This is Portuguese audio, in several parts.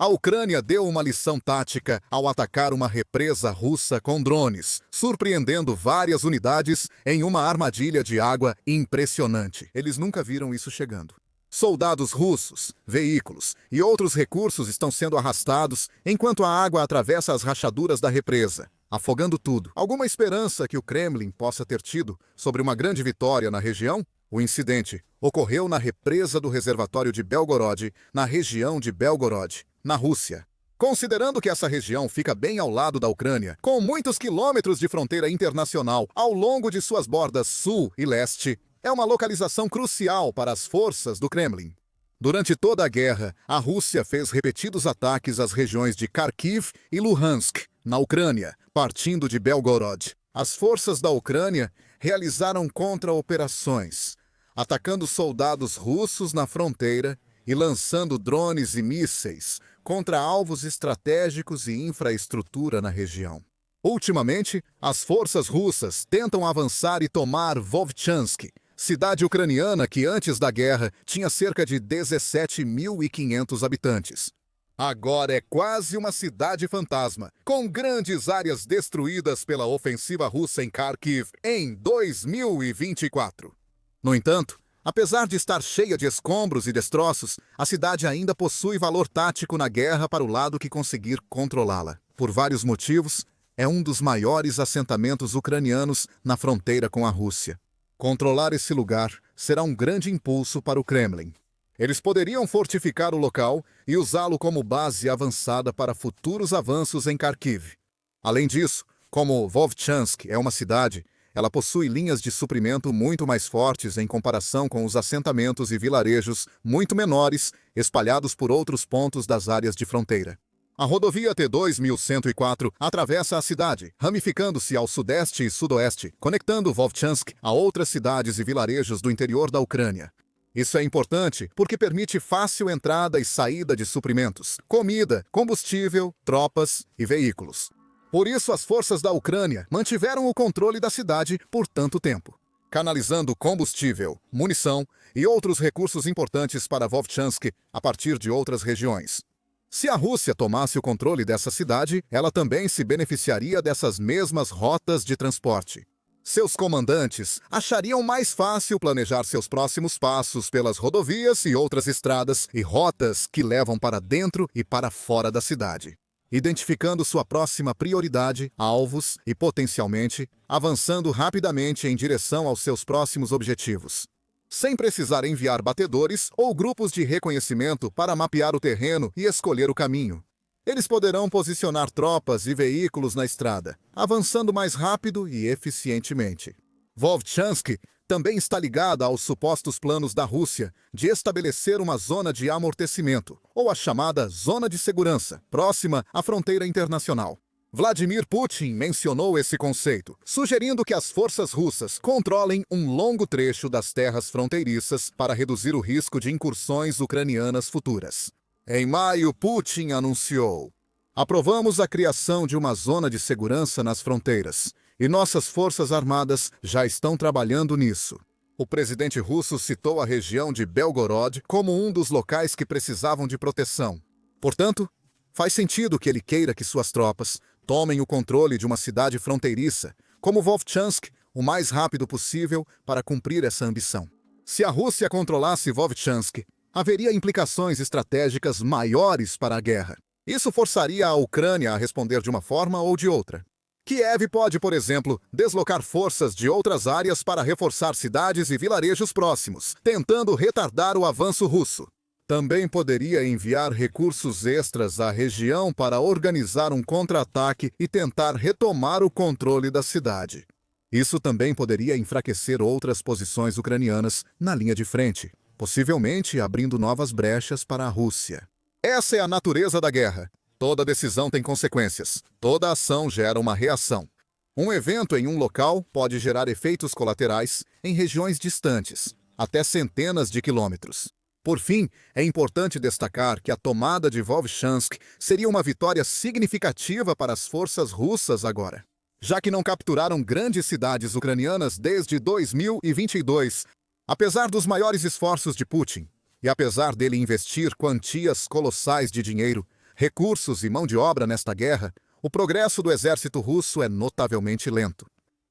A Ucrânia deu uma lição tática ao atacar uma represa russa com drones, surpreendendo várias unidades em uma armadilha de água impressionante. Eles nunca viram isso chegando. Soldados russos, veículos e outros recursos estão sendo arrastados enquanto a água atravessa as rachaduras da represa, afogando tudo. Alguma esperança que o Kremlin possa ter tido sobre uma grande vitória na região? O incidente ocorreu na represa do reservatório de Belgorod, na região de Belgorod, na Rússia. Considerando que essa região fica bem ao lado da Ucrânia, com muitos quilômetros de fronteira internacional ao longo de suas bordas sul e leste, é uma localização crucial para as forças do Kremlin. Durante toda a guerra, a Rússia fez repetidos ataques às regiões de Kharkiv e Luhansk, na Ucrânia, partindo de Belgorod. As forças da Ucrânia realizaram contra-operações, atacando soldados russos na fronteira e lançando drones e mísseis contra alvos estratégicos e infraestrutura na região. Ultimamente, as forças russas tentam avançar e tomar Vovchansk, cidade ucraniana que antes da guerra tinha cerca de 17.500 habitantes. Agora é quase uma cidade fantasma, com grandes áreas destruídas pela ofensiva russa em Kharkiv em 2024. No entanto, apesar de estar cheia de escombros e destroços, a cidade ainda possui valor tático na guerra para o lado que conseguir controlá-la. Por vários motivos, é um dos maiores assentamentos ucranianos na fronteira com a Rússia. Controlar esse lugar será um grande impulso para o Kremlin. Eles poderiam fortificar o local e usá-lo como base avançada para futuros avanços em Kharkiv. Além disso, como Vovchansk é uma cidade, ela possui linhas de suprimento muito mais fortes em comparação com os assentamentos e vilarejos muito menores espalhados por outros pontos das áreas de fronteira. A rodovia T-2104 atravessa a cidade, ramificando-se ao sudeste e sudoeste, conectando Vovchansk a outras cidades e vilarejos do interior da Ucrânia. Isso é importante porque permite fácil entrada e saída de suprimentos, comida, combustível, tropas e veículos. Por isso, as forças da Ucrânia mantiveram o controle da cidade por tanto tempo, canalizando combustível, munição e outros recursos importantes para Vovchansk a partir de outras regiões. Se a Rússia tomasse o controle dessa cidade, ela também se beneficiaria dessas mesmas rotas de transporte. Seus comandantes achariam mais fácil planejar seus próximos passos pelas rodovias e outras estradas e rotas que levam para dentro e para fora da cidade, identificando sua próxima prioridade, alvos e, potencialmente, avançando rapidamente em direção aos seus próximos objetivos, sem precisar enviar batedores ou grupos de reconhecimento para mapear o terreno e escolher o caminho. Eles poderão posicionar tropas e veículos na estrada, avançando mais rápido e eficientemente. Vovchansk também está ligada aos supostos planos da Rússia de estabelecer uma zona de amortecimento, ou a chamada zona de segurança, próxima à fronteira internacional. Vladimir Putin mencionou esse conceito, sugerindo que as forças russas controlem um longo trecho das terras fronteiriças para reduzir o risco de incursões ucranianas futuras. Em maio, Putin anunciou: "Aprovamos a criação de uma zona de segurança nas fronteiras, e nossas forças armadas já estão trabalhando nisso." O presidente russo citou a região de Belgorod como um dos locais que precisavam de proteção. Portanto, faz sentido que ele queira que suas tropas tomem o controle de uma cidade fronteiriça, como Vovchansk, o mais rápido possível para cumprir essa ambição. Se a Rússia controlasse Vovchansk, haveria implicações estratégicas maiores para a guerra. Isso forçaria a Ucrânia a responder de uma forma ou de outra. Kiev pode, por exemplo, deslocar forças de outras áreas para reforçar cidades e vilarejos próximos, tentando retardar o avanço russo. Também poderia enviar recursos extras à região para organizar um contra-ataque e tentar retomar o controle da cidade. Isso também poderia enfraquecer outras posições ucranianas na linha de frente, possivelmente abrindo novas brechas para a Rússia. Essa é a natureza da guerra. Toda decisão tem consequências. Toda ação gera uma reação. Um evento em um local pode gerar efeitos colaterais em regiões distantes, até centenas de quilômetros. Por fim, é importante destacar que a tomada de Vovchansk seria uma vitória significativa para as forças russas agora, já que não capturaram grandes cidades ucranianas desde 2022, apesar dos maiores esforços de Putin, e apesar dele investir quantias colossais de dinheiro, recursos e mão de obra nesta guerra, o progresso do exército russo é notavelmente lento.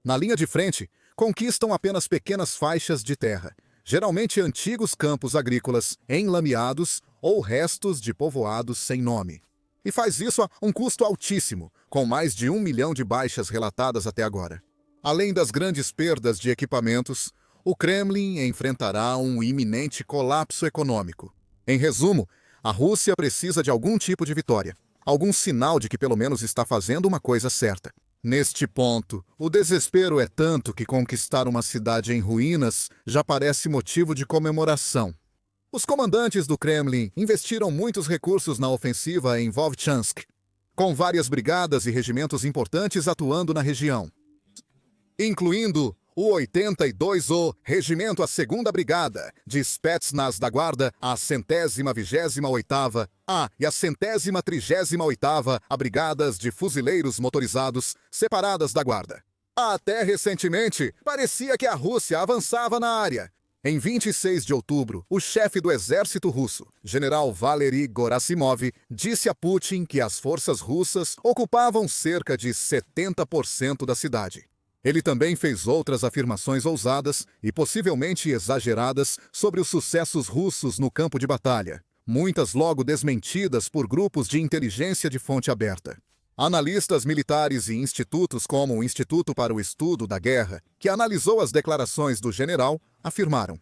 Na linha de frente, conquistam apenas pequenas faixas de terra, geralmente antigos campos agrícolas, enlameados ou restos de povoados sem nome. E faz isso a um custo altíssimo, com mais de 1 milhão de baixas relatadas até agora. Além das grandes perdas de equipamentos, o Kremlin enfrentará um iminente colapso econômico. Em resumo, a Rússia precisa de algum tipo de vitória, algum sinal de que pelo menos está fazendo uma coisa certa. Neste ponto, o desespero é tanto que conquistar uma cidade em ruínas já parece motivo de comemoração. Os comandantes do Kremlin investiram muitos recursos na ofensiva em Vovchansk, com várias brigadas e regimentos importantes atuando na região, incluindo o 82º Regimento, a 2ª Brigada de Spetsnaz da Guarda, a 128ª e a 138ª a Brigadas de Fuzileiros Motorizados, separadas da Guarda. Até recentemente, parecia que a Rússia avançava na área. Em 26 de outubro, o chefe do exército russo, general Valery Gerasimov, disse a Putin que as forças russas ocupavam cerca de 70% da cidade. Ele também fez outras afirmações ousadas e possivelmente exageradas sobre os sucessos russos no campo de batalha, muitas logo desmentidas por grupos de inteligência de fonte aberta. Analistas militares e institutos como o Instituto para o Estudo da Guerra, que analisou as declarações do general, afirmaram: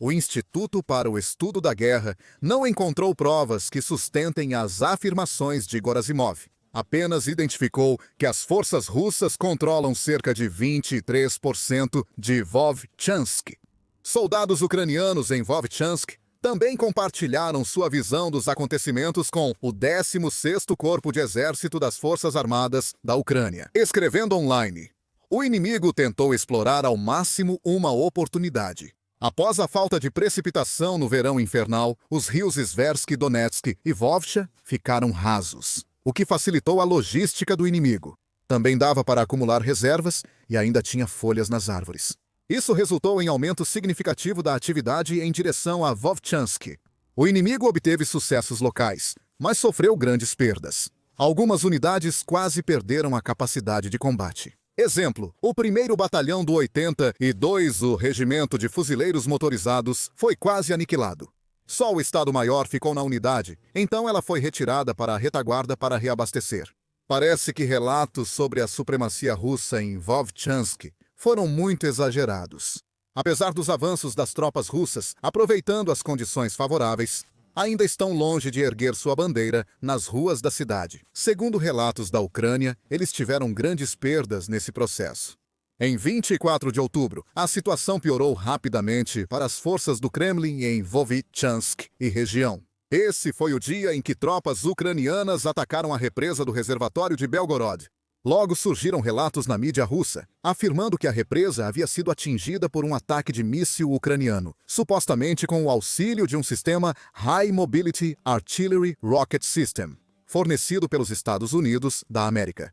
o Instituto para o Estudo da Guerra não encontrou provas que sustentem as afirmações de Gerasimov. Apenas identificou que as forças russas controlam cerca de 23% de Vovchansk. Soldados ucranianos em Vovchansk também compartilharam sua visão dos acontecimentos com o 16º Corpo de Exército das Forças Armadas da Ucrânia. Escrevendo online: o inimigo tentou explorar ao máximo uma oportunidade. Após a falta de precipitação no verão infernal, os rios Sversky, Donetsk e Vovcha ficaram rasos, o que facilitou a logística do inimigo. Também dava para acumular reservas e ainda tinha folhas nas árvores. Isso resultou em aumento significativo da atividade em direção a Vovchansk. O inimigo obteve sucessos locais, mas sofreu grandes perdas. Algumas unidades quase perderam a capacidade de combate. Exemplo, o 1º Batalhão do 82º Regimento de Fuzileiros Motorizados foi quase aniquilado. Só o Estado-Maior ficou na unidade, então ela foi retirada para a retaguarda para reabastecer. Parece que relatos sobre a supremacia russa em Vovchansk foram muito exagerados. Apesar dos avanços das tropas russas, aproveitando as condições favoráveis, ainda estão longe de erguer sua bandeira nas ruas da cidade. Segundo relatos da Ucrânia, eles tiveram grandes perdas nesse processo. Em 24 de outubro, a situação piorou rapidamente para as forças do Kremlin em Vovchansk e região. Esse foi o dia em que tropas ucranianas atacaram a represa do reservatório de Belgorod. Logo surgiram relatos na mídia russa, afirmando que a represa havia sido atingida por um ataque de míssil ucraniano, supostamente com o auxílio de um sistema High Mobility Artillery Rocket System, fornecido pelos Estados Unidos da América.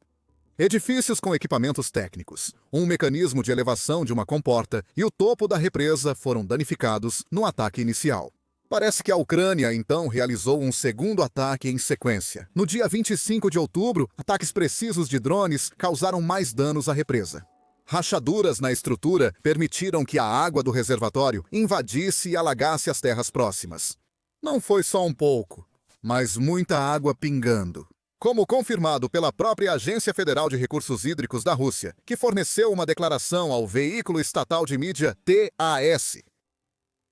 Edifícios com equipamentos técnicos, um mecanismo de elevação de uma comporta e o topo da represa foram danificados no ataque inicial. Parece que a Ucrânia, então, realizou um segundo ataque em sequência. No dia 25 de outubro, ataques precisos de drones causaram mais danos à represa. Rachaduras na estrutura permitiram que a água do reservatório invadisse e alagasse as terras próximas. Não foi só um pouco, mas muita água pingando. Como confirmado pela própria Agência Federal de Recursos Hídricos da Rússia, que forneceu uma declaração ao veículo estatal de mídia TAS.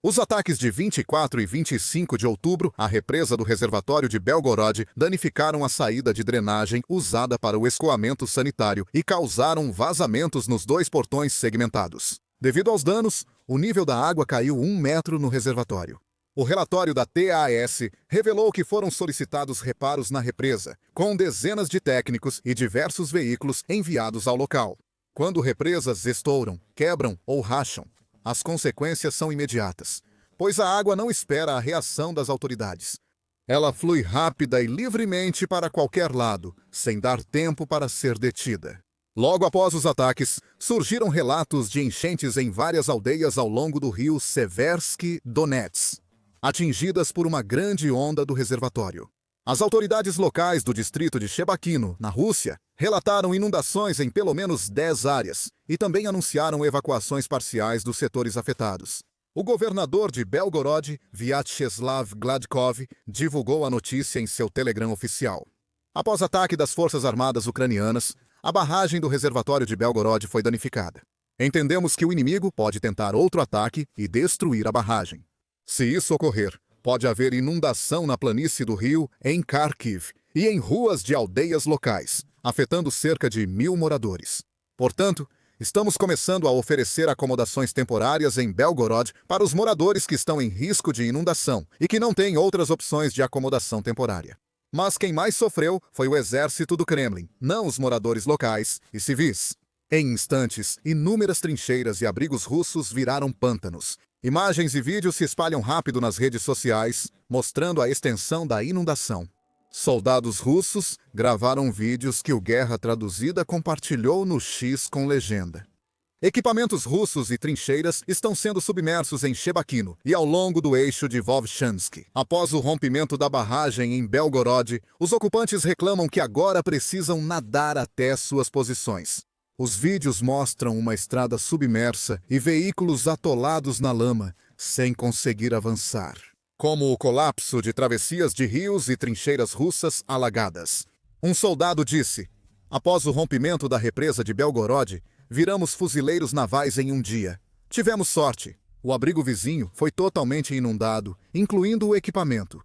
Os ataques de 24 e 25 de outubro à represa do reservatório de Belgorod danificaram a saída de drenagem usada para o escoamento sanitário e causaram vazamentos nos 2 portões segmentados. Devido aos danos, o nível da água caiu 1 metro no reservatório. O relatório da TAS revelou que foram solicitados reparos na represa, com dezenas de técnicos e diversos veículos enviados ao local. Quando represas estouram, quebram ou racham, as consequências são imediatas, pois a água não espera a reação das autoridades. Ela flui rápida e livremente para qualquer lado, sem dar tempo para ser detida. Logo após os ataques, surgiram relatos de enchentes em várias aldeias ao longo do rio Seversky Donets, atingidas por uma grande onda do reservatório. As autoridades locais do distrito de Shebakino, na Rússia, relataram inundações em pelo menos 10 áreas e também anunciaram evacuações parciais dos setores afetados. O governador de Belgorod, Vyacheslav Gladkov, divulgou a notícia em seu Telegram oficial. Após ataque das Forças Armadas ucranianas, a barragem do reservatório de Belgorod foi danificada. Entendemos que o inimigo pode tentar outro ataque e destruir a barragem. Se isso ocorrer, pode haver inundação na planície do rio, em Kharkiv e em ruas de aldeias locais, afetando cerca de 1.000 moradores. Portanto, estamos começando a oferecer acomodações temporárias em Belgorod para os moradores que estão em risco de inundação e que não têm outras opções de acomodação temporária. Mas quem mais sofreu foi o exército do Kremlin, não os moradores locais e civis. Em instantes, inúmeras trincheiras e abrigos russos viraram pântanos. Imagens e vídeos se espalham rápido nas redes sociais, mostrando a extensão da inundação. Soldados russos gravaram vídeos que o Guerra Traduzida compartilhou no X com legenda. Equipamentos russos e trincheiras estão sendo submersos em Shebakino e ao longo do eixo de Vovchansk. Após o rompimento da barragem em Belgorod, os ocupantes reclamam que agora precisam nadar até suas posições. Os vídeos mostram uma estrada submersa e veículos atolados na lama, sem conseguir avançar. Como o colapso de travessias de rios e trincheiras russas alagadas. Um soldado disse: após o rompimento da represa de Belgorod, viramos fuzileiros navais em um dia. Tivemos sorte. O abrigo vizinho foi totalmente inundado, incluindo o equipamento.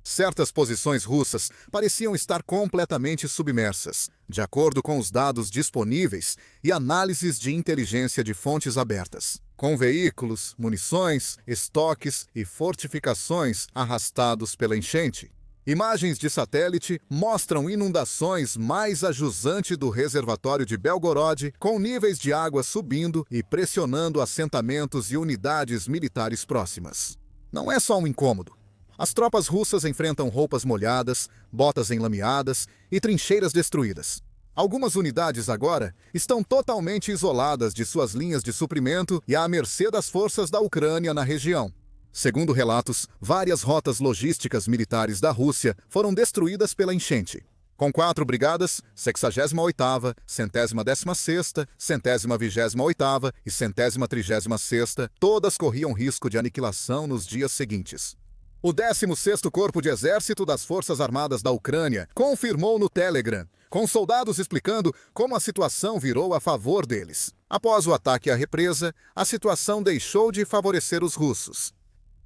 Certas posições russas pareciam estar completamente submersas, de acordo com os dados disponíveis e análises de inteligência de fontes abertas, com veículos, munições, estoques e fortificações arrastados pela enchente. Imagens de satélite mostram inundações mais a jusante do reservatório de Belgorod, com níveis de água subindo e pressionando assentamentos e unidades militares próximas. Não é só um incômodo. As tropas russas enfrentam roupas molhadas, botas enlameadas e trincheiras destruídas. Algumas unidades agora estão totalmente isoladas de suas linhas de suprimento e à mercê das forças da Ucrânia na região. Segundo relatos, várias rotas logísticas militares da Rússia foram destruídas pela enchente. Com 4 brigadas, 68ª, 116ª, 128ª e 136ª, todas corriam risco de aniquilação nos dias seguintes. O 16º Corpo de Exército das Forças Armadas da Ucrânia confirmou no Telegram, com soldados explicando como a situação virou a favor deles. Após o ataque à represa, a situação deixou de favorecer os russos.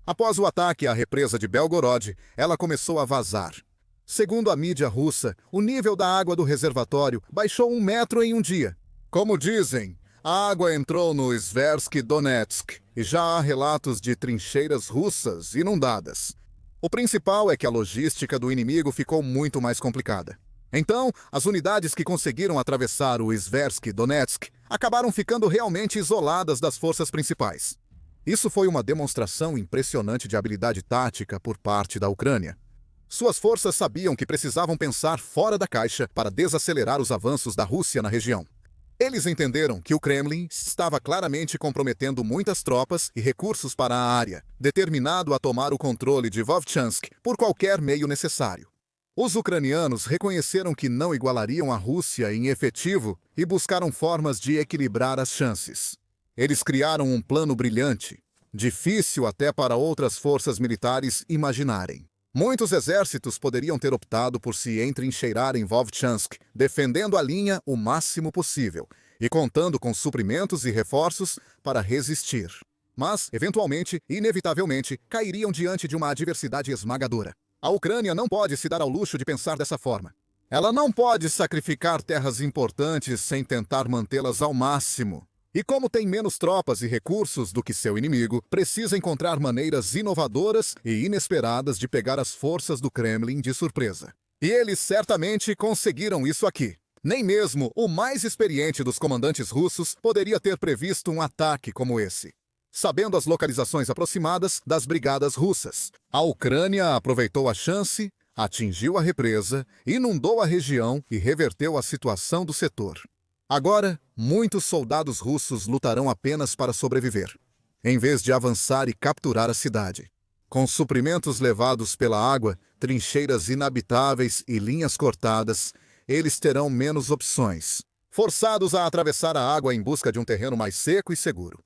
Após o ataque à represa de Belgorod, ela começou a vazar. Segundo a mídia russa, o nível da água do reservatório baixou 1 metro em um dia. Como dizem, a água entrou no Sversky Donetsk e já há relatos de trincheiras russas inundadas. O principal é que a logística do inimigo ficou muito mais complicada. Então, as unidades que conseguiram atravessar o Sversky Donetsk acabaram ficando realmente isoladas das forças principais. Isso foi uma demonstração impressionante de habilidade tática por parte da Ucrânia. Suas forças sabiam que precisavam pensar fora da caixa para desacelerar os avanços da Rússia na região. Eles entenderam que o Kremlin estava claramente comprometendo muitas tropas e recursos para a área, determinado a tomar o controle de Vovchansk por qualquer meio necessário. Os ucranianos reconheceram que não igualariam a Rússia em efetivo e buscaram formas de equilibrar as chances. Eles criaram um plano brilhante, difícil até para outras forças militares imaginarem. Muitos exércitos poderiam ter optado por se entrincheirar em Vovchansk, defendendo a linha o máximo possível e contando com suprimentos e reforços para resistir. Mas, eventualmente, inevitavelmente, cairiam diante de uma adversidade esmagadora. A Ucrânia não pode se dar ao luxo de pensar dessa forma. Ela não pode sacrificar terras importantes sem tentar mantê-las ao máximo. E como tem menos tropas e recursos do que seu inimigo, precisa encontrar maneiras inovadoras e inesperadas de pegar as forças do Kremlin de surpresa. E eles certamente conseguiram isso aqui. Nem mesmo o mais experiente dos comandantes russos poderia ter previsto um ataque como esse. Sabendo as localizações aproximadas das brigadas russas, a Ucrânia aproveitou a chance, atingiu a represa, inundou a região e reverteu a situação do setor. Agora, muitos soldados russos lutarão apenas para sobreviver, em vez de avançar e capturar a cidade. Com suprimentos levados pela água, trincheiras inabitáveis e linhas cortadas, eles terão menos opções, forçados a atravessar a água em busca de um terreno mais seco e seguro.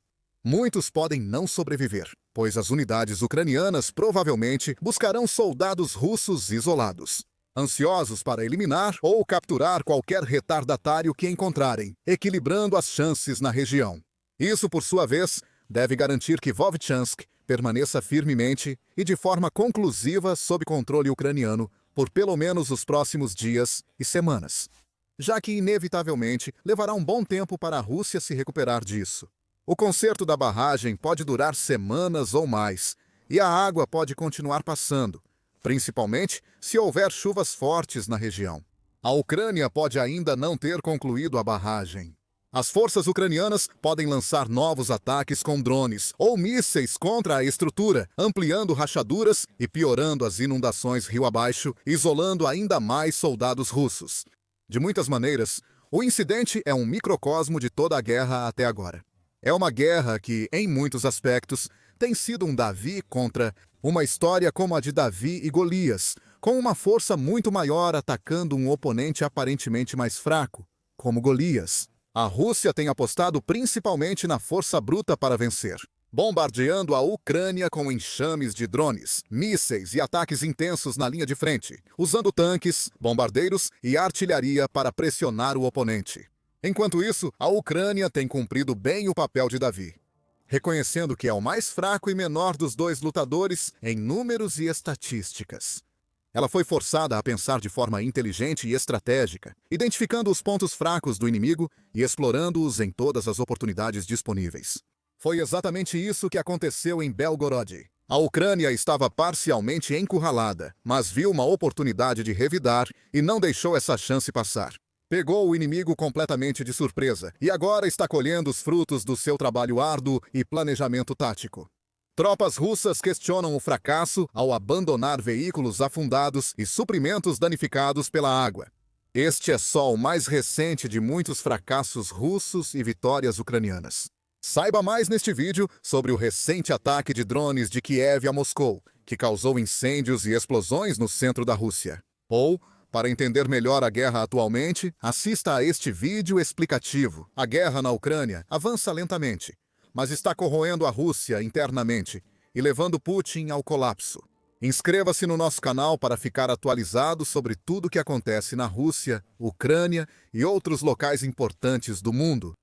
Muitos podem não sobreviver, pois as unidades ucranianas provavelmente buscarão soldados russos isolados, ansiosos para eliminar ou capturar qualquer retardatário que encontrarem, equilibrando as chances na região. Isso, por sua vez, deve garantir que Vovchansk permaneça firmemente e de forma conclusiva sob controle ucraniano por pelo menos os próximos dias e semanas, já que inevitavelmente levará um bom tempo para a Rússia se recuperar disso. O conserto da barragem pode durar semanas ou mais, e a água pode continuar passando, principalmente se houver chuvas fortes na região. A Ucrânia pode ainda não ter concluído a barragem. As forças ucranianas podem lançar novos ataques com drones ou mísseis contra a estrutura, ampliando rachaduras e piorando as inundações rio abaixo, isolando ainda mais soldados russos. De muitas maneiras, o incidente é um microcosmo de toda a guerra até agora. É uma guerra que, em muitos aspectos, tem sido um Davi contra uma história como a de Davi e Golias, com uma força muito maior atacando um oponente aparentemente mais fraco, como Golias. A Rússia tem apostado principalmente na força bruta para vencer, bombardeando a Ucrânia com enxames de drones, mísseis e ataques intensos na linha de frente, usando tanques, bombardeiros e artilharia para pressionar o oponente. Enquanto isso, a Ucrânia tem cumprido bem o papel de Davi, reconhecendo que é o mais fraco e menor dos dois lutadores em números e estatísticas. Ela foi forçada a pensar de forma inteligente e estratégica, identificando os pontos fracos do inimigo e explorando-os em todas as oportunidades disponíveis. Foi exatamente isso que aconteceu em Belgorod. A Ucrânia estava parcialmente encurralada, mas viu uma oportunidade de revidar e não deixou essa chance passar. Pegou o inimigo completamente de surpresa e agora está colhendo os frutos do seu trabalho árduo e planejamento tático. Tropas russas questionam o fracasso ao abandonar veículos afundados e suprimentos danificados pela água. Este é só o mais recente de muitos fracassos russos e vitórias ucranianas. Saiba mais neste vídeo sobre o recente ataque de drones de Kiev a Moscou, que causou incêndios e explosões no centro da Rússia. Ou, para entender melhor a guerra atualmente, assista a este vídeo explicativo. A guerra na Ucrânia avança lentamente, mas está corroendo a Rússia internamente e levando Putin ao colapso. Inscreva-se no nosso canal para ficar atualizado sobre tudo o que acontece na Rússia, Ucrânia e outros locais importantes do mundo.